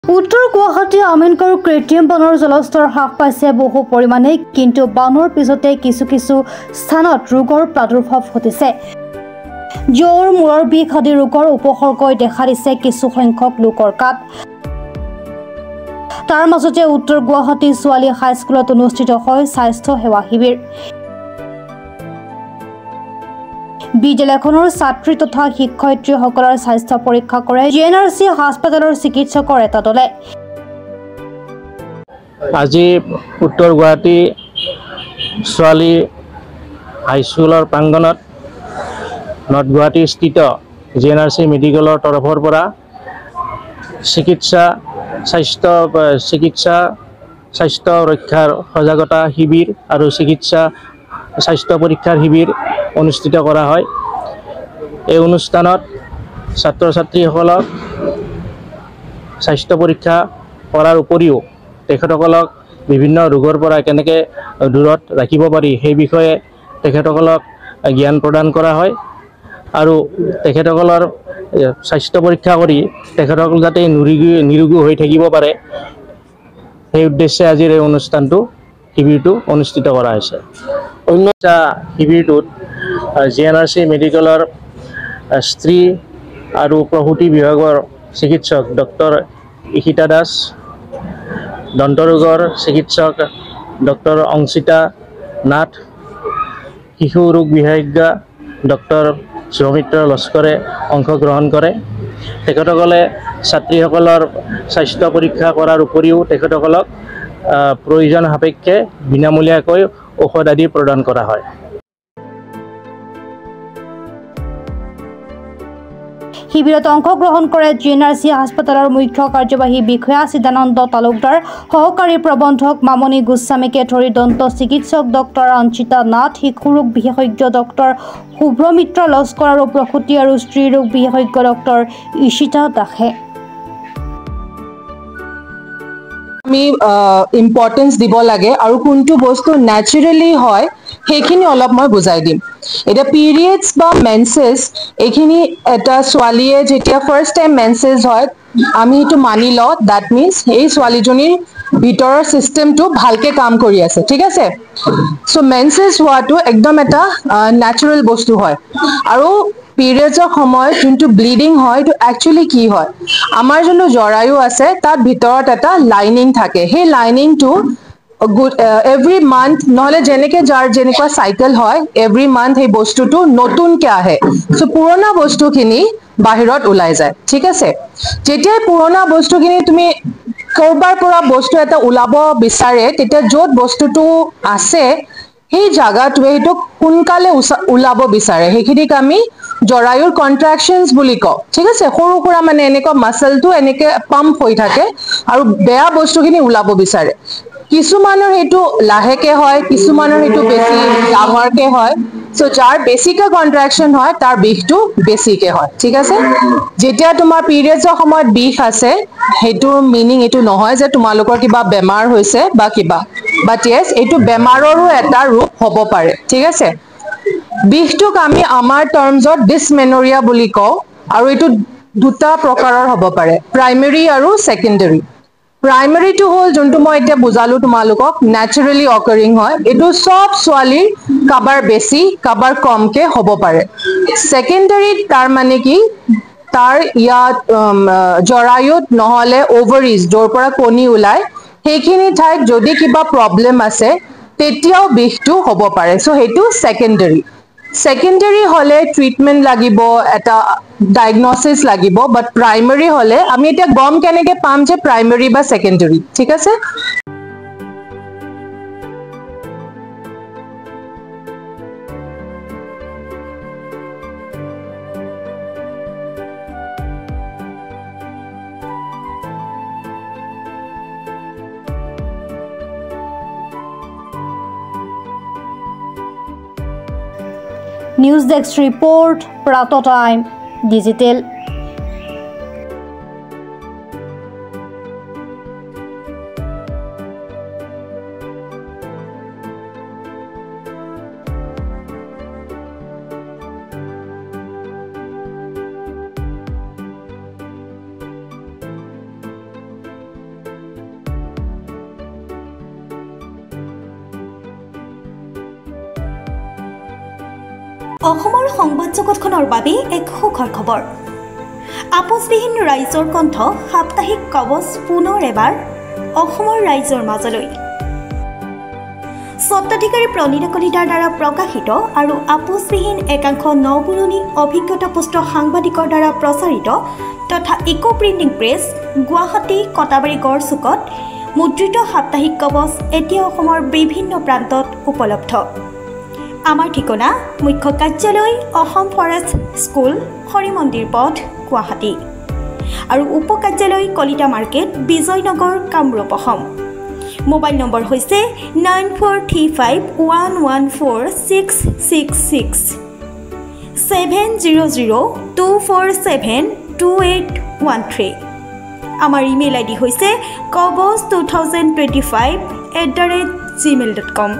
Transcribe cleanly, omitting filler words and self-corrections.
উত্তৰ গুৱাহাটী আমিনগাঁৱৰ কৃত্ৰিম বানৰ জলস্তৰ হ্ৰাস পাইছে বহু পৰিমাণে, কিন্তু বানৰ পিছতে কিছু স্থানত ৰোগৰ প্ৰাদুৰ্ভাৱ ঘটিছে। জ্বৰ, মূৰৰ বিষ আদি ৰোগৰ উপসৰ্গই দেখা দিছে কিছু সংখ্যক লোকৰ গাত। তাৰ মাজতে উত্তৰ গুৱাহাটী ছোৱালী হাইস্কুলত অনুষ্ঠিত হয় স্বাস্থ্য সেৱা শিবিৰ। বিদ্যালয়খনৰ ছাত্ৰী তথা শিক্ষয়িত্ৰীসকলৰ স্বাস্থ্য পৰীক্ষা কৰে GNRC হাস্পতালৰ চিকিৎসকৰ এটা দলে। আজি উত্তৰ গুৱাহাটী ছোৱালী হাইস্কুলৰ প্ৰাংগণত নৰ্থ গুৱাহাটী স্থিত GNRC মেডিকেলৰ তৰফৰ পৰা স্বাস্থ্য ৰক্ষাৰ সজাগতা শিবিৰ আৰু স্বাস্থ্য পৰীক্ষাৰ শিবিৰ অনুষ্ঠিত কৰা হয়। এই অনুষ্ঠানত ছাত্ৰ ছাত্ৰীসকলক স্বাস্থ্য পৰীক্ষা কৰাৰ উপৰিও তেখেতসকলক বিভিন্ন ৰোগৰ পৰা কেনেকৈ দূৰত ৰাখিব পাৰি সেই বিষয়ে তেখেতসকলক জ্ঞান প্ৰদান কৰা হয় আৰু তেখেতসকলৰ স্বাস্থ্য পৰীক্ষা কৰি তেখেতসকল যাতে নিৰোগী হৈ থাকিব পাৰে সেই উদ্দেশ্যে আজিৰ এই শিবিৰটো অনুষ্ঠিত কৰা হৈছে। অন্য এটা শিবিৰটোত GNRC মেডিকেলৰ স্ত্ৰী আৰু প্ৰসূতি বিভাগৰ চিকিৎসক ডক্টৰ ইশিতা দাস, দন্তৰোগৰ চিকিৎসক ডক্টৰ অংশিতা নাথ, শিশু ৰোগ বিশেষজ্ঞ ডক্টৰ সৌমিত্ৰ লস্কৰে অংশগ্ৰহণ কৰে। তেখেতসকলে ছাত্ৰীসকলৰ স্বাস্থ্য পৰীক্ষা কৰাৰ উপৰিও তেখেতসকলক প্ৰয়োজন সাপেক্ষে বিনামূলীয়াকৈ ঔষধ আদি প্ৰদান কৰা হয়। শিবিৰত অংশগ্ৰহণ কৰে GNRC হাস্পতালৰ মুখ্য কাৰ্যবাহী বিষয়া চিদানন্দ তালুকদাৰ, সহকাৰী প্ৰবন্ধক মামনি গোস্বামীকে ধৰি দন্ত চিকিৎসক ডক্টৰ অঞ্চিতা নাথ, শিশু ৰোগ বিশেষজ্ঞ ডক্টৰ শুভ্ৰমিত্ৰ লস্কৰ আৰু প্ৰসূতি আৰু স্ত্ৰী ৰোগ বিশেষজ্ঞ ডক্টৰ ইশিতা দাসে। আমি ইম্পৰ্টেঞ্চ দিব লাগে আৰু কোনটো বস্তু নেচাৰেলি হয় সেইখিনি অলপ মই বুজাই দিম। এটা পিৰিয়ডছ বা মেনচেছ এইখিনি এটা ছোৱালীয়ে যেতিয়া ফাৰ্ষ্ট টাইম মেনচেছ হয় আমি এইটো মানি লওঁ, দ্যাট মিনছ এই ছোৱালীজনীৰ ভিতৰৰ চিষ্টেমটো ভালকে কাম কৰি আছে, ঠিক আছে। চ' মেনচেছ হোৱাটো একদম এটা নেচাৰেল বস্তু হয়। আৰু পিৰিয়ডছৰ সময়ত যোনটো ব্লিডিং হয় এইটো একচুৱেলি কি হয়, আমাৰ যোনটো জৰায়ু আছে তাত ভিতৰত এটা লাইনিং থাকে। সেই লাইনিংটো এভৰি মান্থ নহলে যাৰ যেনেকুৱা চাইকেল হয় এভৰি মান্থ সেই বস্তুটো নতুনকে আহে। চ' পুৰণা বস্তুখিনি বাহিৰত ওলাই যায়, ঠিক আছে। যেতিয়াই পুৰণা বস্তুখিনি তুমি কৰবাৰ পৰা বস্তু এটা ওলাব বিচাৰে তেতিয়া য'ত বস্তুটো আছে সেই জাগাটোৱে সেইটো সোনকালে ওলাব বিচাৰে, সেইখিনিক আমি জৰায়ুৰ কন্ট্ৰাকচনছ বুলি কওঁ, ঠিক আছে। সৰু সুৰা মানে এনেকুৱা মাচলটো এনেকে পাম্প হৈ থাকে আৰু বেয়া বস্তুখিনি ওলাব বিচাৰে। কিছুমানৰ সেইটো লাহেকে হয়, কিছুমানৰ সেইটো বেছি ডাঙৰকে হয়। চ' যাৰ বেছিকে কন্ট্ৰাকচন হয় তাৰ বিষটো বেছিকে হয়, ঠিক আছে। যেতিয়া তোমাৰ পিৰিয়ডছৰ সময়ত বিষ আছে সেইটোৰ মিনিং এইটো নহয় যে তোমালোকৰ কিবা বেমাৰ হৈছে বা কিবা, বাট য়েছ এইটো বেমাৰৰো এটা ৰূপ হ'ব পাৰে, ঠিক আছে। বিষটোক আমি আমাৰ টাৰ্মছত ডিছমেনৰিয়া বুলি কওঁ আৰু এইটো দুটা প্ৰকাৰৰ হ'ব পাৰে, প্ৰাইমেৰী আৰু ছেকেণ্ডেৰী। প্ৰাইমেৰীটো হ'ল যোনটো মই এতিয়া বুজালো তোমালোকক, নেচাৰেলি অকাৰিং হয়, এইটো চব ছোৱালীৰ কাবাৰ বেছি কাবাৰ কমকে হ'ব পাৰে। ছেকেণ্ডেৰীত তাৰ মানে কি, তাৰ ইয়াত জৰায়ুত নহলে অভাৰিজ য'ৰ পৰা কণী ওলাই সেইখিনি ঠাইত যদি কিবা প্ৰব্লেম আছে তেতিয়াও বিষটো হ'ব পাৰে। চ' সেইটো ছেকেণ্ডেৰী হলে ট্ৰিটমেণ্ট লাগিব, এটা ডায়গনচিছ লাগিব, বাট প্ৰাইমেৰী হলে আমি এতিয়া গম কেনেকে পাম যে প্ৰাইমেৰী বা ছেকেণ্ডেৰী, ঠিক আছে। News desk report, Pratidin Time Digital. অসমৰ সংবাদ জগতখনৰ বাবে এক সুখৰ খবৰ। আপোচবিহীন ৰাইজৰ কণ্ঠ সাপ্তাহিক কবচ পুনৰ এবাৰ অসমৰ ৰাইজৰ মাজলৈ। স্বত্বাধিকাৰী প্ৰণীতা কলিতাৰ দ্বাৰা প্ৰকাশিত আৰু আপোচবিহীন একাংশ নপুৰণি অভিজ্ঞতাপুষ্ট সাংবাদিকৰ দ্বাৰা প্ৰচাৰিত তথা eco printing press Guwahati Katabari গড়চুকত মুদ্ৰিত সাপ্তাহিক কবচ এতিয়া অসমৰ বিভিন্ন প্ৰান্তত উপলব্ধ। আমাৰ ঠিকনা মুখ্য কাৰ্যালয় অসম ফৰেষ্ট স্কুল হৰিমন্দিৰ পথ গুৱাহাটী আৰু উপ কাৰ্যালয় Kalita market Bijoynagar Kamrup Assam. Mobile number হৈছে 9435114666 7002472813। আমাৰ ইমেইল আইডি হৈছে kobos2025@gmail.com।